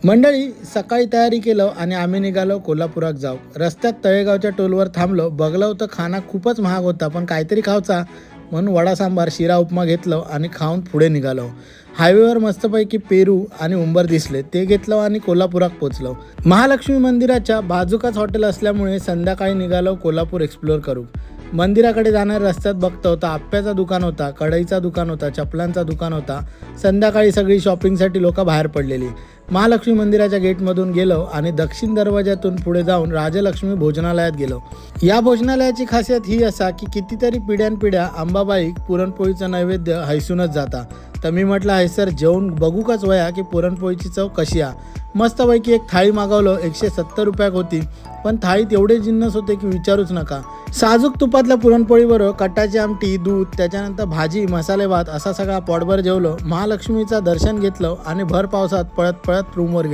मंडळी, सकाळी तयारी केलं आणि आम्ही निघालो कोल्हापुरात जाऊ. रस्त्यात तळेगावच्या टोलवर थांबलो. बघलं तर खाना खूपच महाग होता, पण काहीतरी खावचा म्हणून वडा सांबार शिरा उपमा घेतलं आणि खाऊन पुढे निघालो. हायवेवर मस्तपैकी पेरू आणि उंबर दिसले, ते घेतलं आणि कोल्हापुरात पोचलो. महालक्ष्मी मंदिराच्या बाजूकाच हॉटेल असल्यामुळे संध्याकाळी निघालो कोल्हापूर एक्सप्लोअर करू. मंदिराकडे जाणाऱ्या रस्त्यात बघतो तर आप्याचा दुकान होता, कढईचा दुकान होता, चपलांचा दुकान होता. संध्याकाळी सगळी शॉपिंगसाठी लोक बाहेर पडलेली. महालक्ष्मी मंदिराच्या गेटमधून गेलो आणि दक्षिण दरवाजातून पुढे जाऊन राजलक्ष्मी भोजनालयात गेलो. या भोजनालयाची खासियत ही असा की कितीतरी पिढ्यानपिढ्या अंबाबाई पुरणपोळीचं नैवेद्य हैसूनच जाता. तर मी म्हटलं आहे सर, जेवण बघू काच वया की पुरणपोळीची चव कशी आहे. मस्तपैकी एक थाळी मागवलो. 170 रुपयाक होती, पण थाळीत एवढे जिन्नस होते की विचारूच नका. साजूक तुपातल्या पुरणपोळीबरोबर कटाची आमटी, दूध, त्याच्यानंतर भाजी, मसाले भात असा सगळा पोटभर जेवलो. महालक्ष्मीचं दर्शन घेतलं आणि भर पावसात पळत पळत रूमवर गेलो.